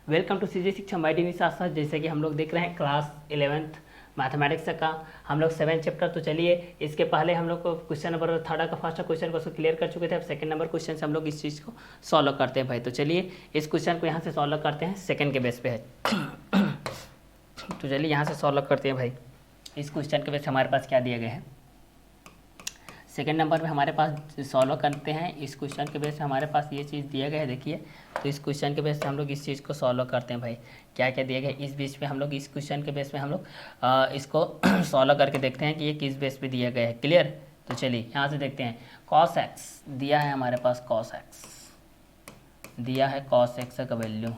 Welcome to CG शिक्षा माई साथ साथ जैसे कि हम लोग देख रहे हैं क्लास 11th मैथमेटिक्स का हम लोग 7 चैप्टर। तो चलिए इसके पहले हम लोग को क्वेश्चन नंबर थर्ड का फर्स्ट क्वेश्चन को क्लियर कर चुके थे। अब सेकंड नंबर क्वेश्चन से हम लोग इस चीज़ को सॉल्व करते हैं भाई। तो चलिए इस क्वेश्चन को यहाँ से सॉल्व करते हैं, सेकंड के बेस पे है। तो चलिए यहाँ से सॉल्व करते हैं भाई। इस क्वेश्चन के बेस हमारे पास क्या दिए गए हैं, सेकेंड नंबर पे हमारे पास सॉल्व करते हैं। इस क्वेश्चन के बेस पे हमारे पास ये चीज़ दिया गया है, देखिए। तो इस क्वेश्चन के बेस पे हम लोग इस चीज़ को सॉल्व करते हैं भाई। क्या क्या दिया गया है इस बीच पे हम लोग इस क्वेश्चन के बेस पे हम लोग इसको सॉल्व करके देखते हैं कि ये किस बेस पे दिया गया है। क्लियर। तो चलिए यहाँ से देखते हैं। कॉस एक्स दिया है हमारे पास, कॉस एक्स दिया है, कॉस एक्स का वैल्यू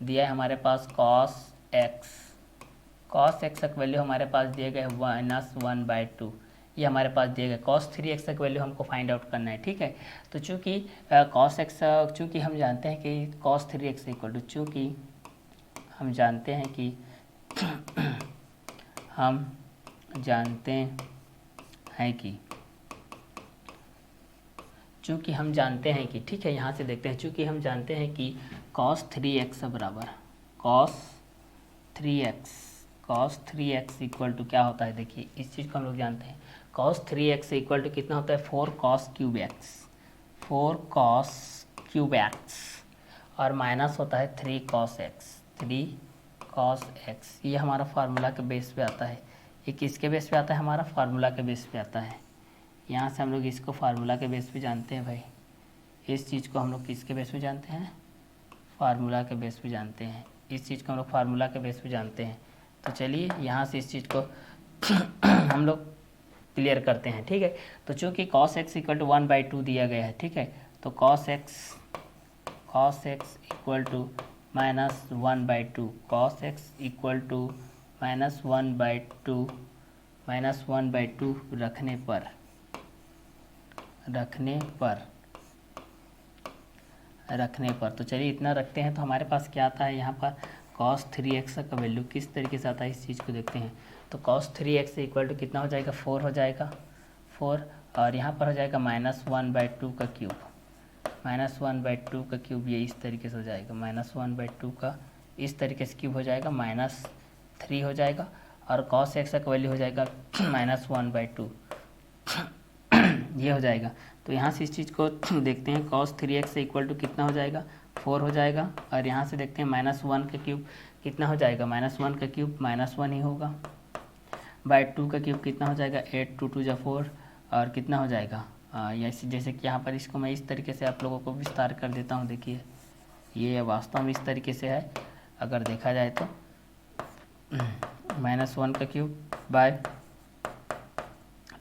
दिया है हमारे पास, कॉस एक्स का वैल्यू हमारे पास दिए गए -1/2। ये हमारे पास दिए गए। cos 3x का वैल्यू हमको फाइंड आउट करना है, ठीक है। तो चूँकि cos x, चूँकि हम जानते हैं कि cos 3x इक्वल टू, चूँकि हम जानते हैं कि चूँकि हम जानते हैं कि ठीक है, यहाँ से देखते हैं। चूँकि हम जानते हैं कि cos 3x बराबर cos 3x इक्वल टू क्या होता है, देखिए इस चीज़ को हम लोग जानते हैं। cos 3x इक्वल टू कितना होता है, 4 cos क्यूब एक्स और माइनस होता है 3 cos x। ये हमारा फार्मूला के बेस पे आता है। ये किसके बेस पे आता है, हमारा फार्मूला के बेस पे आता है। यहाँ से हम लोग इसको फार्मूला के बेस पे जानते हैं भाई। इस चीज़ को हम लोग किसके बेस पे जानते हैं, फार्मूला के बेस पे जानते हैं। इस चीज़ को हम लोग फार्मूला के बेस पे जानते हैं। तो चलिए यहाँ से इस चीज़ को हम लोग क्लियर करते हैं, ठीक है। तो चूँकि cos x इक्वल टू 1/2 दिया गया है, ठीक है। तो cos x equal to -1/2, cos x equal to -1/2 रखने पर तो चलिए इतना रखते हैं। तो हमारे पास क्या आता है यहाँ पर, cos 3x का वैल्यू किस तरीके से आता है, इस चीज़ को देखते हैं। तो cos 3x इक्वल टू कितना हो जाएगा, 4 हो जाएगा, 4। और यहाँ पर हो जाएगा -1/2 का क्यूब, ये इस तरीके से हो जाएगा। -1/2 का इस तरीके से क्यूब हो जाएगा, -3 हो जाएगा। और cos x का वैल्यू हो जाएगा -1/2 ये हो जाएगा। तो यहाँ से इस चीज़ को देखते हैं। cos 3x इक्वल टू कितना हो जाएगा, 4 हो जाएगा। और यहाँ से देखते हैं -1 का क्यूब कितना हो जाएगा, -1 का क्यूब -1 ही होगा, /2 का क्यूब कितना हो जाएगा, 8 2 2 4। और कितना हो जाएगा, जैसे कि यहाँ पर इसको मैं इस तरीके से आप लोगों को विस्तार कर देता हूँ। देखिए ये वास्तव में इस तरीके से है, अगर देखा जाए तो -1 का क्यूब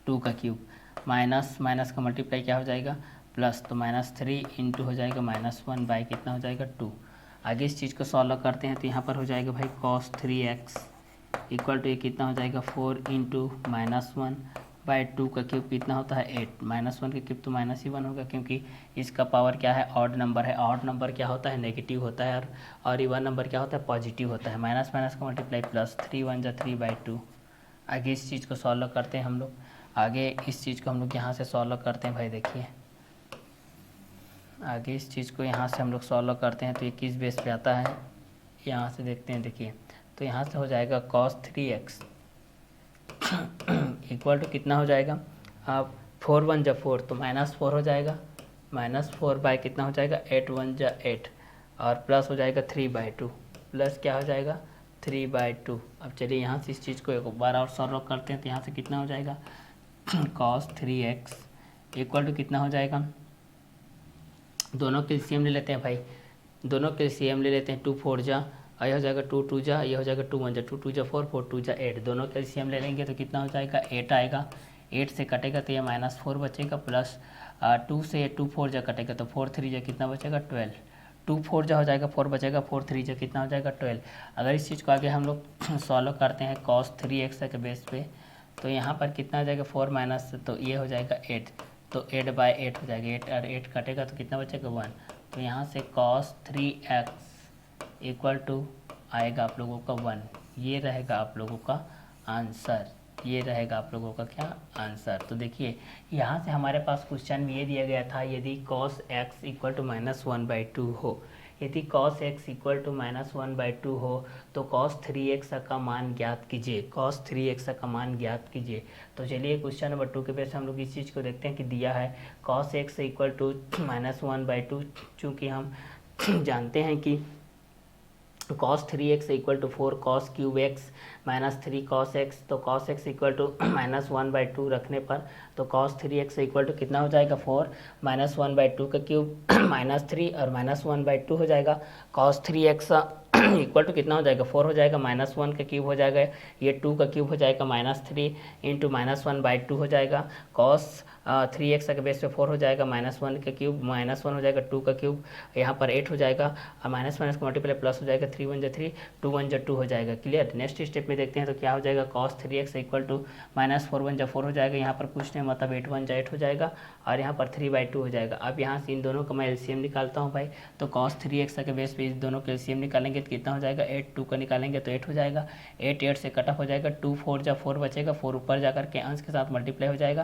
/2 का क्यूब, माइनस का मल्टीप्लाई क्या हो जाएगा, प्लस। तो -3 इंटू हो जाएगा -1 बाई कितना हो जाएगा, 2। आगे इस चीज़ को सॉल्व करते हैं। तो यहाँ पर हो जाएगा भाई cos 3x इक्वल टू ये कितना हो जाएगा, 4 इंटू -1/2 का क्यूब कितना होता है, 8। -1 का क्यूब तो -1 होगा, क्योंकि इसका पावर क्या है, ऑड नंबर है। ऑड नंबर क्या होता है, नेगेटिव होता है। और इवन नंबर क्या होता है, पॉजिटिव होता है। माइनस का मल्टीप्लाई प्लस, 3 1 जा 3/2। आगे इस चीज़ को सॉल्व करते हैं हम लोग। आगे इस चीज़ को हम लोग यहाँ से सॉल्व करते हैं भाई। देखिए आगे इस चीज़ को यहाँ से हम लोग सॉल्व करते हैं। तो ये किस बेस पे आता है, यहाँ से देखते हैं। देखिए तो यहाँ से हो जाएगा cos 3x इक्वल टू कितना हो जाएगा, अब 4 1 जा 4 तो -4 हो जाएगा, -4 बाई कितना हो जाएगा, 8 1 जा 8। और प्लस हो जाएगा 3/2, प्लस क्या हो जाएगा, 3/2। अब चलिए यहाँ से इस चीज़ को एक बार और सॉल्व करते हैं। तो यहाँ से कितना हो जाएगा, cos 3x इक्वल टू कितना हो जाएगा, दोनों के एलसीएम ले लेते हैं भाई। दोनों के एलसीएम ले लेते हैं। 2 4 जा, ये हो जाएगा 2 2 जा, ये हो जाएगा 2 1 जा, 2 2 जा 4 4 2 जा 8। दोनों के एलसीएम ले लेंगे तो कितना हो जाएगा, 8 आएगा। 8 से कटेगा तो ये -4 बचेगा, प्लस 2 से 2 4 जा कटेगा तो 4 3 जा कितना बचेगा, 12। 2 4 जा हो जाएगा, 4 बचेगा, 4 3 जा कितना हो जाएगा, 12। अगर इस चीज़ को आगे हम लोग सॉल्व करते हैं cos 3x के बेस पे, तो यहाँ पर कितना हो जाएगा, 4 माइनस, तो ये हो जाएगा 8। तो 8/8 हो जाएगा, 8 और 8 कटेगा तो कितना बचेगा, 1। तो यहाँ से cos 3x इक्वल टू आएगा आप लोगों का 1। ये रहेगा आप लोगों का आंसर, ये रहेगा आप लोगों का क्या आंसर। तो देखिए यहाँ से हमारे पास क्वेश्चन में ये दिया गया था, यदि cos x इक्वल टू -1/2 हो, यदि cos x इक्वल टू -1/2 हो तो cos 3x का मान ज्ञात कीजिए, cos 3x का मान ज्ञात कीजिए। तो चलिए क्वेश्चन नंबर 2 के बेस हम लोग इस चीज़ को देखते हैं कि दिया है cos x इक्वल टू -1/2, चूँकि हम जानते हैं कि cos 3x equal to 4 cos cube x minus 3 cos x, तो cos x इक्वल टू -1/2 रखने पर तो cos 3x इक्वल टू कितना हो जाएगा 4 -1/2 का क्यूब माइनस 3 और -1/2 हो जाएगा। cos 3x इक्वल टू कितना हो जाएगा 4 हो जाएगा, -1 का क्यूब हो जाएगा, ये 2 का क्यूब हो जाएगा, -3 इंटू -1/2 हो जाएगा। cos 3x के बेस पे 4 हो जाएगा, -1 का क्यूब, -1 हो जाएगा, 2 का क्यूब, यहाँ पर 8 हो जाएगा और माइनस माइनस का मल्टीप्लाई प्लस हो जाएगा, 3 1 जा 3, 2 1 जा 2 हो जाएगा। क्लियर। नेक्स्ट स्टेप में देखते हैं तो क्या हो जाएगा cos 3x इक्वल टू -4 1 जा 4 हो जाएगा, यहाँ पर कुछ नहीं मतलब 8 1 जा 8 हो जाएगा और यहाँ पर 3/2 हो जाएगा। अब यहाँ से इन दोनों का मैं एलसीएम निकालता हूँ भाई, तो cos 3x के बेस पे इस दोनों का एलसीएम निकालेंगे तो कितना हो जाएगा 8, 2 का निकालेंगे तो 8 हो जाएगा, 8 8 से कट ऑफ हो जाएगा, 2 4 जा 4 बचेगा, 4 ऊपर जाकर के अंश के साथ मल्टीप्लाई हो जाएगा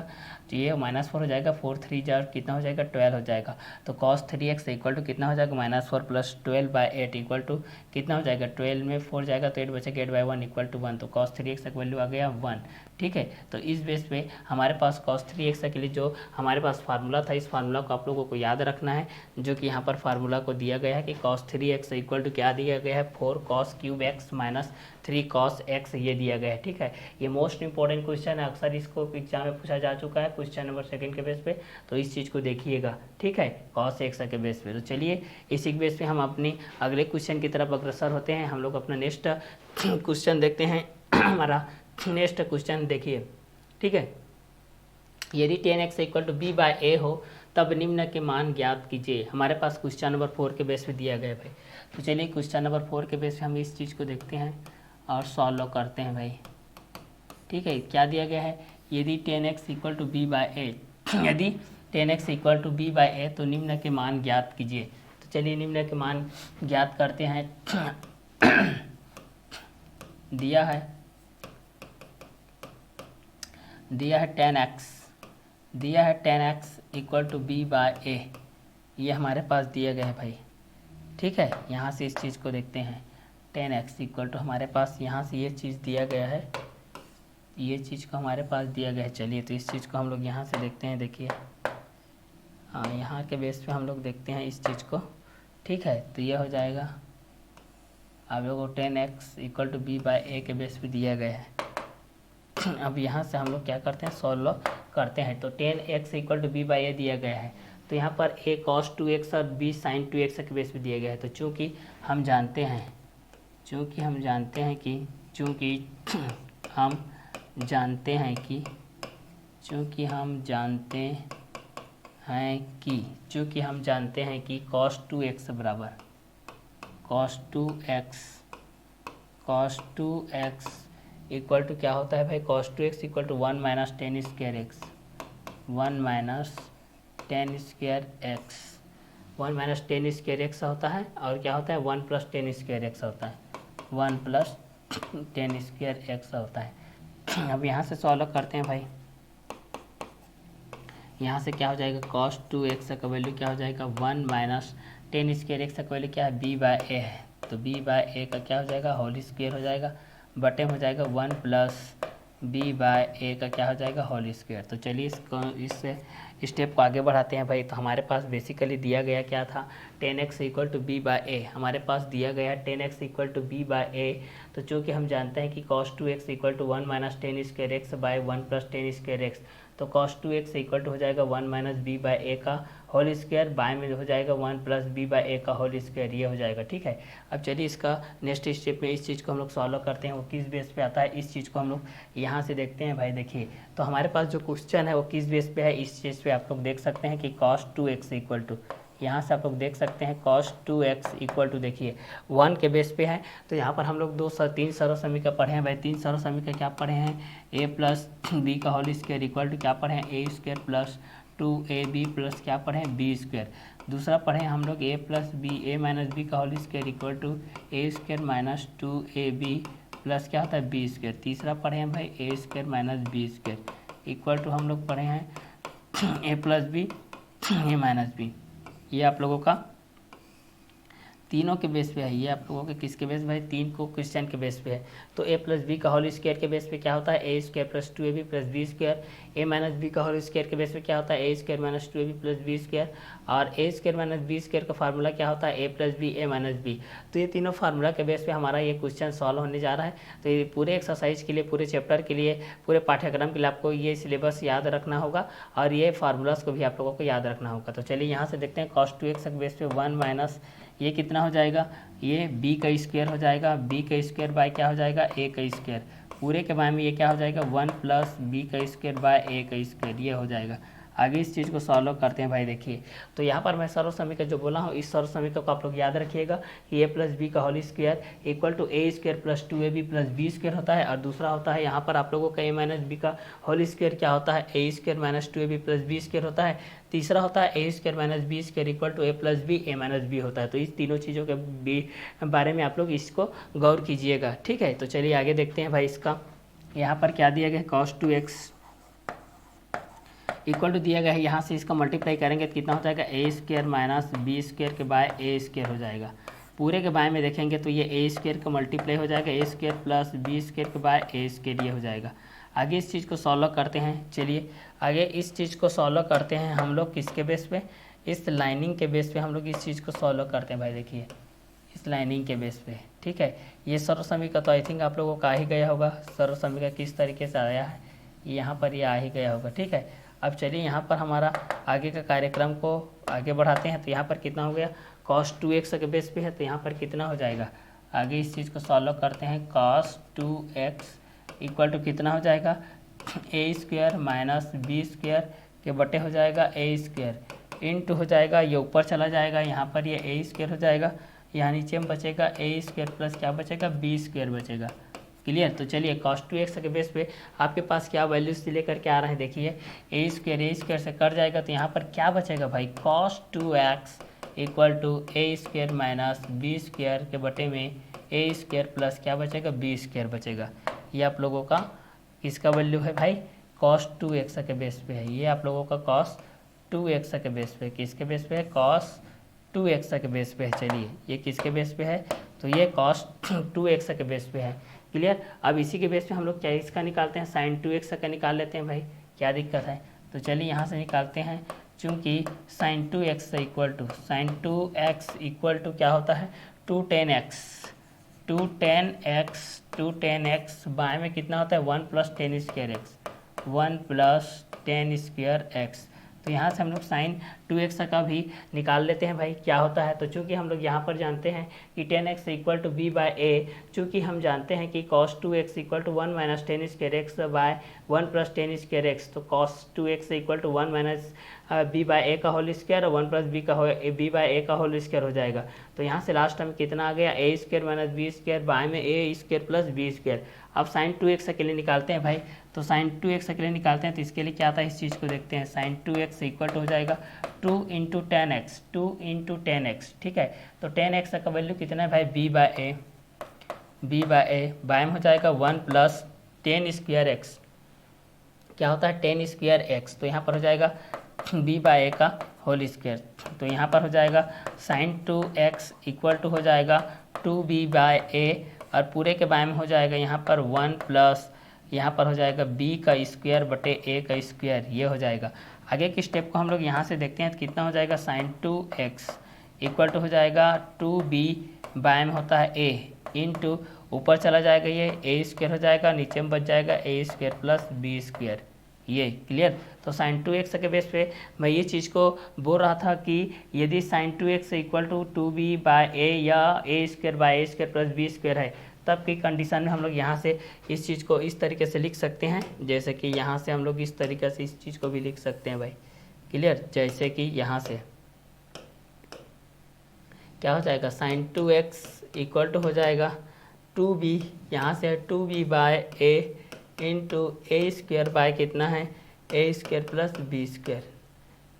तो ये -4 हो जाएगा, 4 3 जा कितना हो जाएगा 12 हो जाएगा। तो cos 3x इक्वल टू कितना हो जाएगा -4 प्लस 12/8 इक्वल टू कितना हो जाएगा, 12 में 4 जाएगा तो 8 बचेगा, 8/1 इक्वल टू 1, तो cos 3x का वैल्यू आ गया 1। ठीक है, तो इस बेस पे हमारे पास cos 3x के लिए जो हमारे पास फार्मूला था, इस फार्मूला को आप लोगों को याद रखना है, जो कि यहाँ पर फार्मूला को दिया गया है कि cos 3x इक्वल टू क्या दिया गया है 4 cos cube x minus 3 cos x, ये दिया गया है। ठीक है, ये मोस्ट इंपॉर्टेंट क्वेश्चन है, अक्सर इसको एग्जाम में पूछा जा चुका है क्वेश्चन नंबर 2 के बेस पे, तो इस चीज़ को देखिएगा। ठीक है, cos x के बेस पे। तो चलिए इसी के बेस पे हम अपनी अगले क्वेश्चन की तरफ अग्रसर होते हैं। हम लोग अपना नेक्स्ट क्वेश्चन देखते हैं। हमारा नेक्स्ट क्वेश्चन देखिए। ठीक है, यदि 10x इक्वल टू b/a हो तब निम्न के मान ज्ञात कीजिए। हमारे पास क्वेश्चन नंबर 4 के बेस पे दिया गया है भाई। तो चलिए क्वेश्चन नंबर 4 के बेस पे हम इस चीज़ को देखते हैं और सॉल्व करते हैं भाई। ठीक है, क्या दिया गया है, यदि 10x इक्वल टू b/a, यदि 10x इक्वल टू b/a तो निम्न के मान ज्ञात कीजिए। तो चलिए निम्न के मान ज्ञात करते हैं। दिया है 10x, दिया है 10x इक्वल टू b/a, ये हमारे पास दिया गया है भाई। ठीक है, यहाँ से इस चीज़ को देखते हैं, 10x इक्वल टू हमारे पास यहाँ से ये चीज़ दिया गया है, ये चीज़ को हमारे पास दिया गया है। चलिए तो इस चीज़ को हम लोग यहाँ से देखते हैं। देखिए हाँ, यहाँ के बेस पे हम लोग देखते हैं इस चीज़ को। ठीक है, तो ये हो जाएगा आप लोगों को 10x इक्वल टू b/a के बेस पे दिया गया है। अब यहाँ से हम लोग क्या करते हैं, सॉल्व करते हैं। तो 10x इक्वल टू b/a दिया गया है, तो यहाँ पर a cos 2x और b sin 2x के बेस पे दिया गया है। तो चूँकि हम जानते हैं कि चूँकि हम जानते हैं कि cos 2x बराबर cos 2x इक्वल टू क्या होता है भाई, cos 2x equal to 1 minus 10 square x, 1 minus 10 square x, 1 minus 10 square x होता है, और क्या होता है 1 प्लस 10 स्क्वायर एक्स होता है, 1 प्लस 10 स्क्वायर एक्स होता है। अब यहाँ से सॉल्व करते हैं भाई। यहाँ से क्या हो जाएगा, cos 2x का वैल्यू क्या हो जाएगा 1 माइनस 10 स्क्वायर एक्स का वैल्यू क्या है b/a है, तो b/a का क्या हो जाएगा होल स्क्वायर हो जाएगा, बटे हो जाएगा 1 प्लस b/a का क्या हो जाएगा होल स्क्वायर। तो चलिए इस स्टेप को आगे बढ़ाते हैं भाई। तो हमारे पास बेसिकली दिया गया क्या था, 10x इक्वल टू b/a, हमारे पास दिया गया 10x इक्वल टू b/a। तो चूँकि हम जानते हैं कि cos 2x equal to 1 minus 10 square x by 1 plus 10 square x, तो cos 2x इक्वल टू हो जाएगा 1 माइनस b/a का होल स्क्वायर, बाय में हो जाएगा 1 प्लस b/a का होल स्क्वायर, ये हो जाएगा। ठीक है, अब चलिए इसका नेक्स्ट स्टेप में इस चीज़ को हम लोग सॉल्व करते हैं। वो किस बेस पे आता है, इस चीज़ को हम लोग यहाँ से देखते हैं भाई। देखिए तो हमारे पास जो क्वेश्चन है वो किस बेस पे है, इस चीज़ पे आप लोग देख सकते हैं कि cos 2x इक्वल टू, यहाँ से आप लोग देख सकते हैं cos 2x इक्वल टू देखिए 1 के बेस पे है। तो यहाँ पर हम लोग 3 सरल समीकरण पढ़े हैं भाई। 3 सरल समीकरण क्या पढ़े हैं, a प्लस बी का होल स्क्वायर इक्वल टू क्या पढ़े हैं a square plus 2ab plus क्या पढ़े हैं b स्क्वायर। दूसरा पढ़े हैं हम लोग a plus B, a minus B का whole square equal to a square minus 2ab plus क्या होता है b स्क्वायर। तीसरा पढ़े हैं भाई a square minus b square equal to हम लोग पढ़े हैं a plus B, a minus b. ये आप लोगों का तीनों के बेस पे है ये आप लोगों के, किसके बेस पे है, 3 को क्वेश्चन के बेस पे है। तो ए प्लस बी का होल स्क्वायर के बेस पे क्या होता है, ए square plus 2ab plus B square. A minus B का होल स्क्वायर के बेस पे क्या होता है, ए square minus 2ab plus B square. और A square minus B square का फार्मूला क्या होता है, A plus B A minus B. तो ये तीनों फार्मूला के बेस पे हमारा ये क्वेश्चन सॉल्व होने जा रहा है। तो ये पूरे एक्सरसाइज के लिए, पूरे चैप्टर के लिए, पूरे पाठ्यक्रम के लिए आपको ये सिलेबस याद रखना होगा और ये फार्मूलाज को भी आप लोगों को याद रखना होगा। तो चलिए यहाँ से देखते हैं, cos 2x के बेस पे 1 माइनस ये कितना हो जाएगा, ये b का स्क्वायर हो जाएगा, b का स्क्वायर बाय क्या हो जाएगा, a का स्क्वायर। पूरे के बारे में ये क्या हो जाएगा, 1 प्लस बी का स्क्वायर बाय a का स्क्वायर, ये हो जाएगा। आगे इस चीज़ को सॉल्व करते हैं भाई। देखिए तो यहाँ पर मैं सर्व समीकरण जो बोला हूँ, इस सर्व समीकरण को आप लोग याद रखिएगा कि a प्लस बी का whole square equal to a square plus 2ab plus B square होता है। और दूसरा होता है यहाँ पर आप लोगों का a माइनस बी का होल स्क्वायर क्या होता है, ए square minus 2ab plus B square होता है। तीसरा होता है ए square minus B square equal to A plus B A minus B होता है। तो इस तीनों चीज़ों के बारे में आप लोग इसको गौर कीजिएगा, ठीक है। तो चलिए आगे देखते हैं भाई। इसका यहाँ पर क्या दिया गया है, cos 2x इक्वल टू दिया गया है, यहाँ से इसका मल्टीप्लाई करेंगे तो कितना हो जाएगा, ए स्क्वायर माइनस बी स्क्वायर के बाय ए स्क्वायर हो जाएगा। पूरे के बाय में देखेंगे तो ये ए स्क्वायर का मल्टीप्लाई हो जाएगा, ए स्क्वायर प्लस बी स्क्वायर के बाय ए स्क्वायर, ये हो जाएगा। आगे इस चीज़ को सॉल्व करते हैं। चलिए आगे इस चीज़ को सॉल्व करते हैं हम लोग किसके बेस पे, इस लाइनिंग के बेस पे हम लोग इस चीज़ को सॉल्व करते हैं भाई। देखिए इस लाइनिंग के बेस पे, ठीक है। ये सर्व समीकरण तो आई थिंक आप लोगों का आ ही गया होगा, सर्व समीकरण किस तरीके से आया है, यहाँ पर ये आ ही गया होगा, ठीक है। अब चलिए यहाँ पर हमारा आगे का कार्यक्रम को आगे बढ़ाते हैं। तो यहाँ पर कितना हो गया, cos 2x के बेस पे है, तो यहाँ पर कितना हो जाएगा, आगे इस चीज़ को सॉल्व करते हैं। cos 2x इक्वल टू कितना हो जाएगा, ए स्क्वायर माइनस बी स्क्वायर के बटे हो जाएगा ए स्क्वायर इंटू हो जाएगा, ये ऊपर चला जाएगा, यहाँ पर ये ए स्क्वायर हो जाएगा, यहाँ नीचे में बचेगा ए स्क्वायर प्लस क्या बचेगा, बी स्क्वायर बचेगा। क्लियर। तो चलिए cos 2x के बेस पे आपके पास क्या वैल्यूज लेकर के आ रहे हैं, देखिए ए स्क्वायर से कट जाएगा, तो यहाँ पर क्या बचेगा भाई, cos 2x equal to a square minus B square के बटे में ए स्क्वायर प्लस क्या बचेगा, बी स्क्वायर बचेगा। ये आप लोगों का किसका वैल्यू है भाई, cos 2x के बेस पे है। ये आप लोगों का cos 2x के बेस पे, किसके बेस पे है, cos 2x के बेस पे है। चलिए ये किसके बेस पे है, तो ये cos 2x के बेस पे है। क्लियर। अब इसी के बेस पे हम लोग क्या इसका निकालते हैं, sin 2x का निकाल लेते हैं भाई, क्या दिक्कत है। तो चलिए यहाँ से निकालते हैं, चूँकि sin 2x इक्वल टू क्या होता है, 210x बाएँ में कितना होता है, 1 plus 10 square x, 1 plus 10 square x. तो यहाँ से हम लोग sin 2x का भी निकाल लेते हैं भाई, क्या होता है। तो चूँकि हम लोग यहाँ पर जानते हैं कि 10x equal to B by A, चूँकि हम जानते हैं कि cos 2x equal to 1 minus 10 square x by 1 plus 10 square x, तो cos 2x equal to 1 minus B by A का होल स्क्वायर और 1 प्लस बी बाय ए का whole square हो जाएगा। तो यहाँ से लास्ट में कितना आ गया, A square minus B square by में A square plus B square. अब sin 2x के लिए निकालते हैं भाई। तो sin 2x के लिए निकालते हैं, तो इसके लिए क्या आता है, इस चीज़ को देखते हैं। sin 2x इक्वल टू हो जाएगा 2 इंटू 10x, ठीक है। तो 10x का वैल्यू कितना है भाई, b बाय ए बाय में हो जाएगा 1 प्लस 10 स्क्वायर एक्स, क्या होता है 10 स्क्वायर एक्स। तो यहाँ पर हो जाएगा b बाय ए का होल स्क्वायर। तो यहाँ पर हो जाएगा sin 2x इक्वल टू हो जाएगा 2b बाय ए, और पूरे के बारे में हो जाएगा यहाँ पर 1 प्लस यहाँ पर हो जाएगा b का स्क्वायर बटे a का स्क्वायर, ये हो जाएगा। आगे के स्टेप को हम लोग यहाँ से देखते हैं, तो कितना हो जाएगा, sin 2x इक्वल टू हो जाएगा 2b बाय में होता है a इंटू ऊपर चला जाएगा, ये a स्क्वायर हो जाएगा, नीचे में बच जाएगा a square plus b square, ये क्लियर। तो sin 2x के बेस पे मैं ये चीज़ को बोल रहा था कि यदि sin 2x equal to 2b by A या a square by A square plus B square है, तब की कंडीशन में हम लोग यहाँ से इस चीज़ को इस तरीके से लिख सकते हैं, जैसे कि यहाँ से हम लोग इस तरीके से इस चीज़ को भी लिख सकते हैं भाई, क्लियर। जैसे कि यहाँ से क्या हो जाएगा, sin 2x इक्वल टू हो जाएगा 2b, यहाँ से 2b by a into a square by कितना है, ए स्क्वायर प्लस बी स्क्वायर,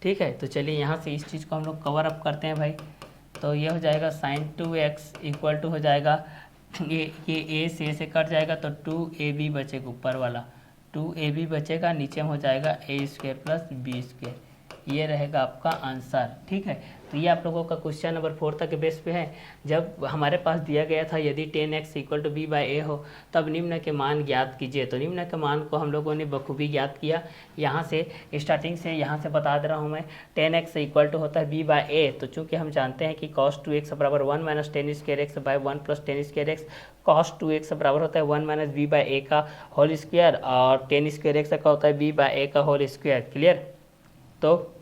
ठीक है। तो चलिए यहाँ से इस चीज़ को हम लोग कवर अप करते हैं भाई। तो ये हो जाएगा sin 2x इक्वल टू हो जाएगा, ये ए से कट जाएगा, तो 2ab बचेगा, ऊपर वाला 2ab बचेगा, नीचे में हो जाएगा ए स्क्वायर प्लस बी स्क्वायर, ये रहेगा आपका आंसर। ठीक है, तो ये आप लोगों का क्वेश्चन नंबर 4 तक के बेस पे है। जब हमारे पास दिया गया था यदि 10x इक्वल टू b/a हो तब निम्न के मान ज्ञात कीजिए, तो निम्न के मान को हम लोगों ने बखूबी ज्ञात किया। यहाँ से स्टार्टिंग से यहाँ से बता दे रहा हूँ मैं, 10x इक्वल टू होता है b/a, तो चूँकि हम जानते हैं कि cos 2x बराबर 1 minus 10² by 1 plus 10² cos 2x बराबर होता है 1 माइनस b/a का होल स्क्वायर और 10² का होता है b/a का होल स्क्वायर। क्लियर, तो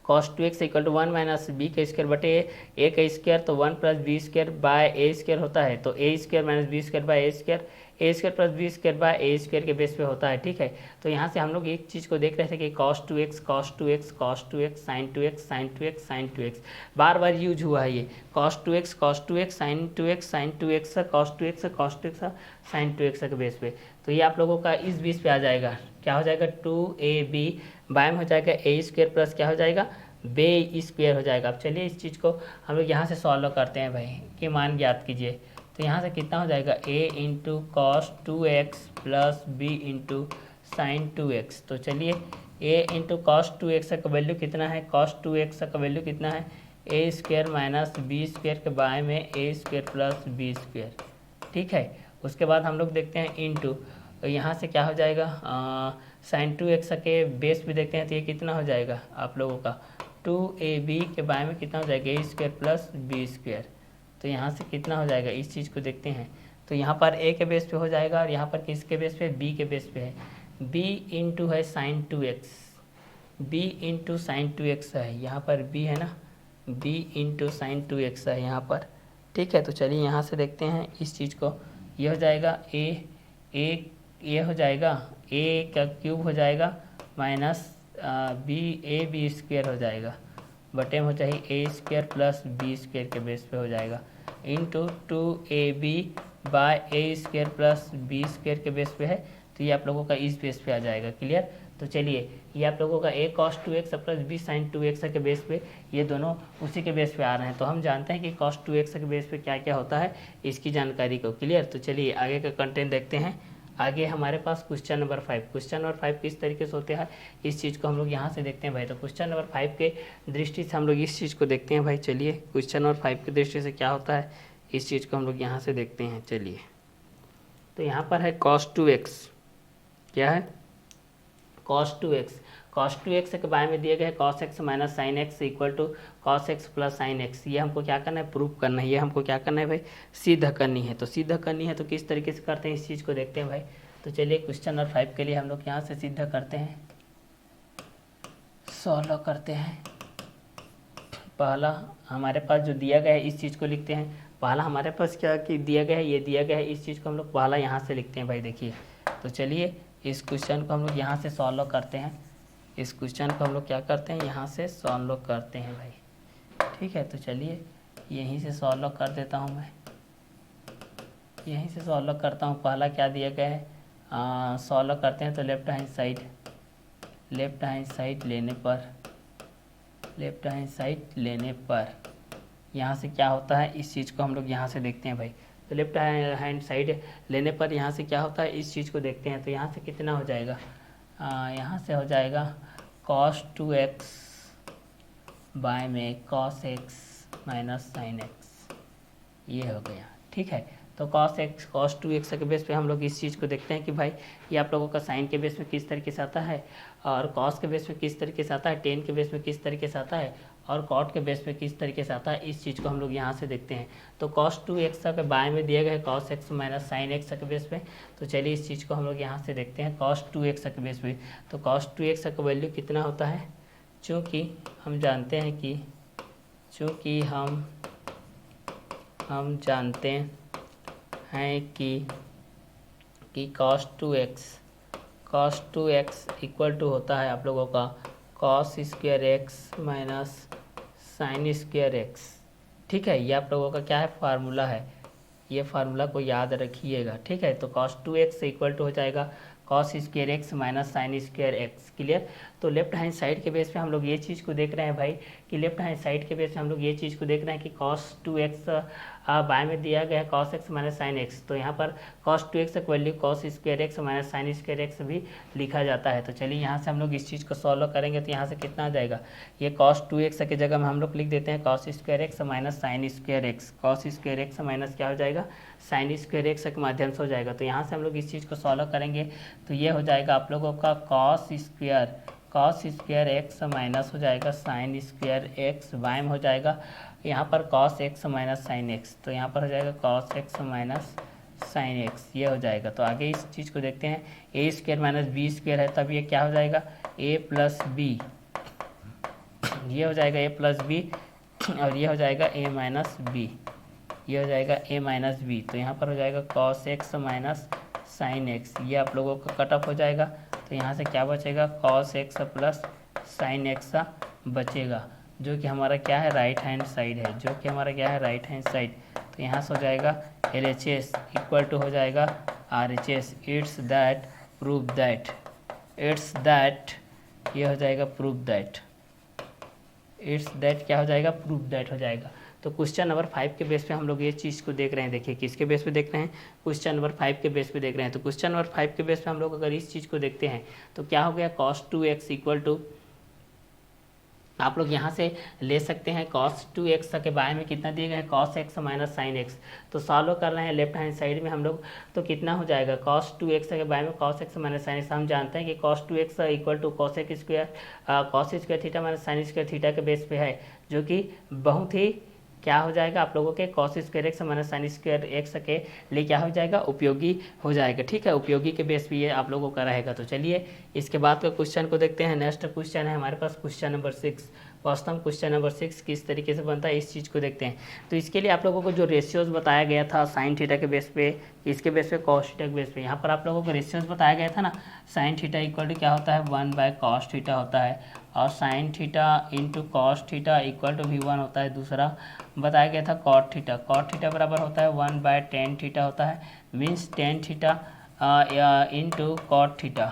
cos 2x equal to 1 minus B का स्क्वायर बटे ए का स्क्वायर, तो 1 plus B square by A square होता है, तो A square minus B square by A square plus B square by A square के base पे होता है। ठीक है, तो यहाँ से हम लोग एक चीज़ को देख रहे थे कि cos 2x sin 2x बार बार यूज हुआ है। ये cos 2x sin 2x sin 2x के बेस पे, तो ये आप लोगों का इस बेस पे आ जाएगा। क्या हो जाएगा 2ab बाय में हो जाएगा ए स्क्वायर प्लस क्या हो जाएगा बे स्क्वायर हो जाएगा। अब चलिए इस चीज़ को हम लोग यहाँ से सॉल्व करते हैं भाई कि मान ज्ञात कीजिए। तो यहाँ से कितना हो जाएगा a into cos 2x plus b into sine 2x। तो चलिए a इंटू कॉस 2x का वैल्यू कितना है, cos 2x का वैल्यू कितना है ए स्क्वायर माइनस बी स्क्वायर के बाय में A square plus B square. ठीक है, उसके बाद हम लोग देखते हैं इंटू, यहाँ से क्या हो जाएगा साइन 2x के बेस भी देखते हैं, तो ये कितना हो जाएगा आप लोगों का 2ab के बारे में कितना हो जाएगा ए स्क्वायर प्लस बी स्क्वायर। तो यहाँ से कितना हो जाएगा इस चीज़ को देखते हैं, तो यहाँ पर a के बेस पे हो जाएगा और यहाँ पर किसके बेस पे b के बेस पे है, b इंटू है sine 2x, b into sine 2x है, यहाँ पर b है ना, b इंटू साइन 2x है यहाँ पर। ठीक है, तो चलिए यहाँ से देखते हैं इस चीज़ को, ये हो जाएगा ये हो जाएगा a का क्यूब हो जाएगा माइनस बी स्क्वायर हो जाएगा बटे में हो जाएगी ए स्क्वायर प्लस बी स्क्वायर के बेस पे हो जाएगा into 2ab bye A square plus B square के बेस पे है, तो ये आप लोगों का इस बेस पे आ जाएगा। क्लियर, तो चलिए ये आप लोगों का a cos 2x plus b sin 2x के बेस पे, ये दोनों उसी के बेस पे आ रहे हैं। तो हम जानते हैं कि cos 2x के बेस पे क्या क्या होता है इसकी जानकारी को। क्लियर, तो चलिए आगे का कंटेंट देखते हैं। आगे हमारे पास क्वेश्चन नंबर 5, क्वेश्चन नंबर 5 किस तरीके से होते हैं इस चीज़ को हम लोग यहाँ से देखते हैं भाई। तो क्वेश्चन नंबर 5 के दृष्टि से हम लोग इस चीज़ को देखते हैं भाई। चलिए क्वेश्चन नंबर 5 की दृष्टि से क्या होता है इस चीज़ को हम लोग यहाँ से देखते हैं। चलिए, तो यहाँ पर है cos 2x, क्या है cos 2x के बारे में दिए गए cos x minus sine x equal to cos x plus sine x. ये हमको क्या करना है, प्रूफ करना है, ये हमको क्या करना है भाई, सिद्ध करनी है। तो सिद्ध करनी है तो किस तरीके से करते हैं इस चीज़ को देखते हैं भाई। तो चलिए क्वेश्चन नंबर 5 के लिए हम लोग यहाँ से सिद्ध करते हैं, सॉल्व करते हैं। पहला हमारे पास जो दिया गया है इस चीज़ को लिखते हैं। पहला हमारे पास क्या कि दिया गया है, ये दिया गया है, इस चीज़ को हम लोग पहला यहाँ से लिखते हैं भाई। देखिए, तो चलिए इस क्वेश्चन को हम लोग यहाँ से सॉल्व करते हैं। इस क्वेश्चन को हम लोग क्या करते हैं, यहाँ से सॉल्व करते हैं भाई। ठीक है, तो चलिए यहीं से सॉल्व कर देता हूँ मैं, यहीं से सॉल्व करता हूँ। पहला क्या दिया गया है, सॉल्व करते हैं। तो लेफ्ट हैंड साइड लेने पर यहाँ से क्या होता है इस चीज़ को हम लोग यहाँ से देखते हैं भाई। तो लेफ्ट हैंड साइड लेने पर यहाँ से क्या होता है इस चीज़ को देखते हैं। तो यहाँ से कितना हो जाएगा, यहाँ से हो जाएगा cos 2x बाय में cos x minus sine x, ये हो गया। ठीक है, तो cos 2x के बेस पे हम लोग इस चीज़ को देखते हैं कि भाई ये आप लोगों का साइन के बेस में किस तरीके से आता है और cos के बेस में किस तरीके से आता है, tan के बेस में किस तरीके से आता है और cot के बेस पे किस तरीके से आता है, इस चीज़ को हम लोग यहाँ से देखते हैं। तो cos 2x के बाय में दिया गया है cos x minus sine x के बेस पे। तो चलिए इस चीज़ को हम लोग यहाँ से देखते हैं cos 2x के बेस पे। तो cos 2x का वैल्यू कितना होता है, चूँकि हम जानते हैं कि हम जानते हैं कि cos 2x इक्वल टू होता है आप लोगों का cos square x minus sine square x। ठीक है, ये आप लोगों का क्या है, फार्मूला है, ये फार्मूला को याद रखिएगा। ठीक है, तो cos 2x इक्वल टू हो जाएगा cos square x minus sine square x। Clear, तो लेफ्ट हैंड साइड के बेस पे हम लोग ये चीज़ को देख रहे हैं भाई कि लेफ्ट हैंड साइड के बेस पे हम लोग ये चीज़ को देख रहे हैं कि cos 2x बाय में दिया गया है cos x minus sine x, तो यहाँ पर cos 2x की value cos square x minus sine square x भी लिखा जाता है। तो चलिए यहाँ से हम लोग इस चीज़ को सॉल्व करेंगे तो यहाँ से कितना आ जाएगा, ये cos 2x की जगह में हम लोग लिख देते हैं cos square x minus sine square x, cos square x minus क्या हो जाएगा साइन स्क्वायर एक्स के माध्यम से हो जाएगा। तो यहाँ से हम लोग इस चीज़ को सॉल्व करेंगे तो ये हो जाएगा आप लोगों का cos स्क्वायर एक्स माइनस हो जाएगा साइन स्क्वायर एक्स, बाय में हो जाएगा यहाँ पर cos x minus sine x, तो यहाँ पर हो जाएगा cos x minus sine x, ये हो जाएगा। तो आगे इस चीज़ को देखते हैं, ए स्क्वायर माइनस बी स्क्वायर है तब ये क्या हो जाएगा a प्लस बी, ये हो जाएगा a प्लस बी और ये हो जाएगा a माइनस बी, ये हो जाएगा a माइनस बी। तो यहाँ पर हो जाएगा cos x minus sine x, ये आप लोगों का कट ऑफ हो जाएगा। तो यहाँ से क्या बचेगा cos x plus sine x बचेगा, जो कि हमारा क्या है राइट हैंड साइड है, जो कि हमारा क्या है राइट हैंड साइड। तो यहाँ से हो जाएगा LHS इक्वल टू हो जाएगा RHS, it's that prove that, it's that ये हो जाएगा प्रूव दैट, इट्स दैट क्या हो जाएगा प्रूव दैट हो जाएगा। तो क्वेश्चन नंबर 5 के बेस पे हम लोग ये चीज़ को देख रहे हैं, देखिए किसके बेस पे देख रहे हैं, क्वेश्चन नंबर 5 के बेस पे देख रहे हैं। तो क्वेश्चन नंबर 5 के बेस पे हम लोग अगर इस चीज़ को देखते हैं तो क्या हो गया cos 2x इक्वल टू, आप लोग यहाँ से ले सकते हैं cos 2x के बारे में कितना दिया गया है cos x minus sine x. तो सॉल्व कर रहे हैं लेफ्ट हैंड साइड में हम लोग, तो कितना हो जाएगा cos 2x के बारे में cos x minus sine x. हम जानते हैं कि cos 2x equal to cos x square cos square theta minus sine square theta के बेस पे है, जो कि बहुत ही क्या हो जाएगा आप लोगों के cos square x minus sine square x के लिए क्या हो जाएगा उपयोगी हो जाएगा, ठीक है, उपयोगी के बेस पे ये आप लोगों का रहेगा। तो चलिए इसके बाद का क्वेश्चन को देखते हैं। नेक्स्ट क्वेश्चन है हमारे पास क्वेश्चन नंबर 6। वास्तव में क्वेश्चन नंबर 6 किस तरीके से बनता है इस चीज़ को देखते हैं। तो इसके लिए आप लोगों को जो रेशियोज बताया गया था साइन थीटा के बेस पे, इसके बेस पे कॉस थीटा के बेस पे, यहाँ पर आप लोगों को रेशियोज बताया गया था ना, साइन थीटा इक्वल टू क्या होता है 1/cos थीटा होता है, और sine theta into cos theta equal to V1 होता है। दूसरा बताया गया था कॉट थीटा बराबर होता है 1/tan थीटा होता है, means tan theta into cot theta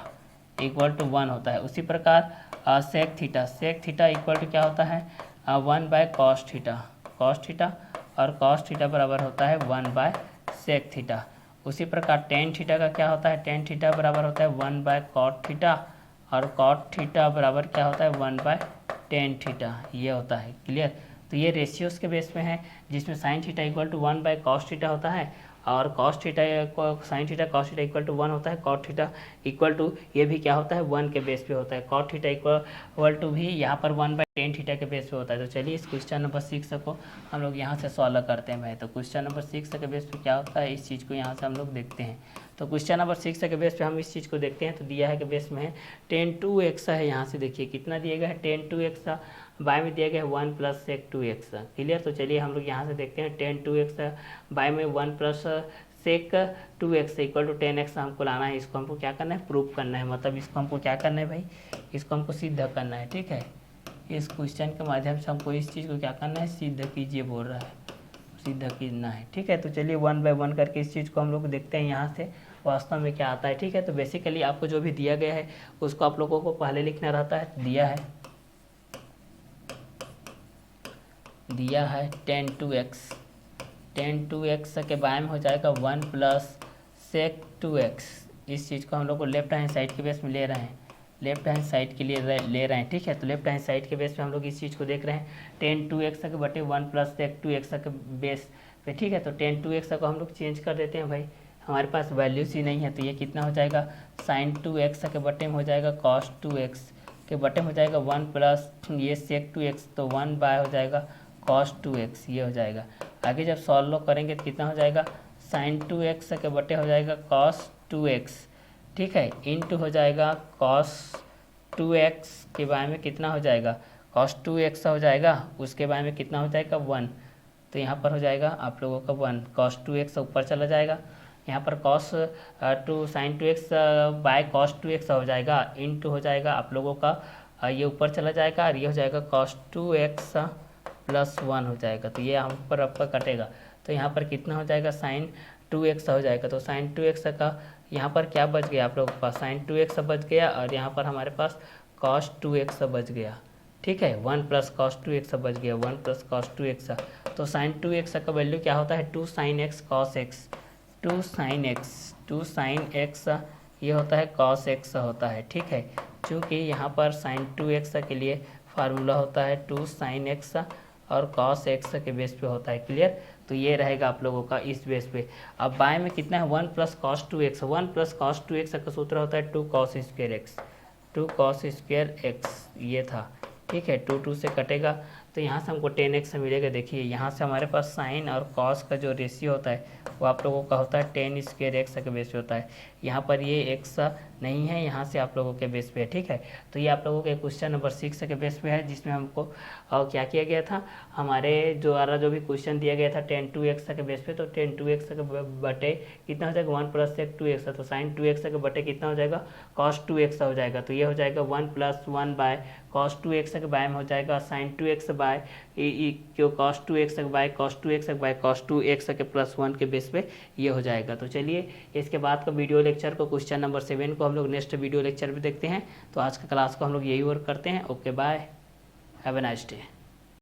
equal to 1 होता है। उसी प्रकार सेक थीटा इक्वल टू क्या होता है 1/cos थीटा और cos थीटा बराबर होता है 1/sec थीटा। उसी प्रकार tan थीटा का क्या होता है, tan थीटा बराबर होता है 1/cot थीटा और cot थीटा बराबर क्या होता है 1/tan थीटा, ये होता है। क्लियर। तो ये रेशियोज के बेस पे हैं, जिसमें sine theta equal to 1/cos theta होता है और cos theta sine theta cos theta equal to 1 होता है, cot थीटा इक्वल टू ये भी क्या होता है 1 के बेस पे होता है, cot थीटा इक्वल टू भी यहाँ पर 1/tan थीटा के बेस पे होता है। तो चलिए इस क्वेश्चन नंबर 6 को हम लोग यहाँ से सॉल्व करते हैं भाई। तो क्वेश्चन नंबर 6 के बेस पे क्या होता है इस चीज़ को यहाँ से हम लोग देखते हैं। तो क्वेश्चन नंबर 6 के बेस पे हम इस चीज़ को देखते हैं। तो दिया है कि बेस में है tan 2x है, यहाँ से देखिए कितना दिया गया है tan 2x, बाय में दिया गया है 1 + sec 2x। क्लियर। तो चलिए हम लोग यहाँ से देखते हैं tan 2x बाय में 1 + sec 2x equal to tan x हमको लाना है, इसको हमको क्या करना है प्रूफ करना है, मतलब इसको हमको क्या करना है भाई, इसको हमको सिद्ध करना है। ठीक है, इस क्वेश्चन के माध्यम से हमको इस चीज़ को क्या करना है सिद्ध कीजिए बोल रहा है, सिद्ध करना है। ठीक है, तो चलिए 1 बाय 1 करके इस चीज़ को हम लोग देखते हैं यहाँ से वास्तव में क्या आता है। ठीक है, तो बेसिकली आपको जो भी दिया गया है उसको आप लोगों को पहले लिखना रहता है। दिया है tan 2x के बाय में हो जाएगा 1 + sec 2x। इस चीज़ को हम लोग को लेफ्ट हैंड साइड के बेस में ले रहे हैं, लेफ्ट हैंड साइड के लिए ले रहे हैं। ठीक है, तो लेफ्ट हैंड साइड के बेस पे हम लोग इस चीज़ को देख रहे हैं tan 2x के बटे 1 + sec 2x के बेस पे। ठीक है, तो tan 2x को हम लोग चेंज कर देते हैं भाई, हमारे पास वैल्यूज ही नहीं है, तो ये कितना हो जाएगा sin 2x के बटे में हो जाएगा cos 2x के बटे में हो जाएगा 1 + ये sec 2x, तो 1/हो जाएगा cos 2x, ये हो जाएगा। आगे जब सॉल्व करेंगे तो कितना हो जाएगा sin 2x के बटे हो जाएगा cos 2x। ठीक है, इंटू हो जाएगा cos 2x के बारे में कितना हो जाएगा cos 2x हो जाएगा, उसके बारे में कितना हो जाएगा 1, तो यहाँ पर हो जाएगा आप लोगों का 1, cos 2x ऊपर चला जाएगा, यहाँ पर cos sin 2x bye cos 2x हो जाएगा, इंटू हो जाएगा आप लोगों का ये ऊपर चला जाएगा और ये हो जाएगा cos 2x + 1 हो जाएगा। तो ये हम पर आपका कटेगा, तो यहाँ पर कितना हो जाएगा sin 2x हो जाएगा। तो sin 2x का यहाँ पर क्या बच गया आप लोगों के पास sin 2x बच गया और यहाँ पर हमारे पास cos 2x बच गया। ठीक है। 1 प्लस कॉस 2x बच गया, 1 प्लस कॉस 2x। तो साइन 2x का वैल्यू क्या होता है, 2 sine x cos x, 2 sine x ये होता है कॉस x होता है, ठीक है। चूँकि यहाँ पर साइन 2x के लिए फार्मूला होता है 2 साइन x और कॉस x के बेस पे होता है, क्लियर। तो ये रहेगा आप लोगों का इस बेस पे। अब बाएं में कितना है, 1 plus cos 2x, 1 plus cos 2x का सूत्र होता है 2 cos square x, 2 cos square x ये था, ठीक है। 2 से कटेगा तो यहाँ से हमको 10x मिलेगा। देखिए यहाँ से हमारे पास साइन और कॉस का जो रेशियो होता है वो आप लोगों का होता है 10 स्क्वायर एक्स के बेस पे होता है। यहाँ पर ये एक्स नहीं है, यहाँ से आप लोगों के बेस पे है, ठीक है। तो ये आप लोगों के क्वेश्चन नंबर 6 के बेस पे है, जिसमें हमको क्या किया गया था, हमारे द्वारा जो भी क्वेश्चन दिया गया था 10 2x के बेस पे। तो 10 2x के बटे कितना हो जाएगा, 1 प्लस 2x। तो साइन 2x के बटे कितना हो जाएगा, कॉस 2x हो जाएगा। तो ये हो जाएगा 1 प्लस 1 बाय कॉस 2x के बाय में हो जाएगा साइन 2x बाय क्यों cos 2x by cos 2x by cos 2x के प्लस 1 के बेस पे ये हो जाएगा। तो चलिए इसके बाद का वीडियो लेक्चर को क्वेश्चन नंबर 7 को हम लोग नेक्स्ट वीडियो लेक्चर में देखते हैं। तो आज का क्लास को हम लोग यही वर्क करते हैं। Okay bye, have a nice day.